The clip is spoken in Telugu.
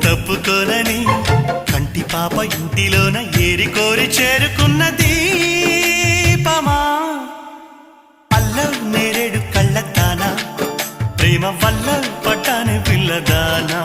తప్పుకోనని కంటి పాప ఇంటిలోన ఏరి కోరి చేరుకున్న దీపమా అల్లం నేరేడు కళ్ళతానా ప్రేమ వల్ల పట్టాని పిల్లదానా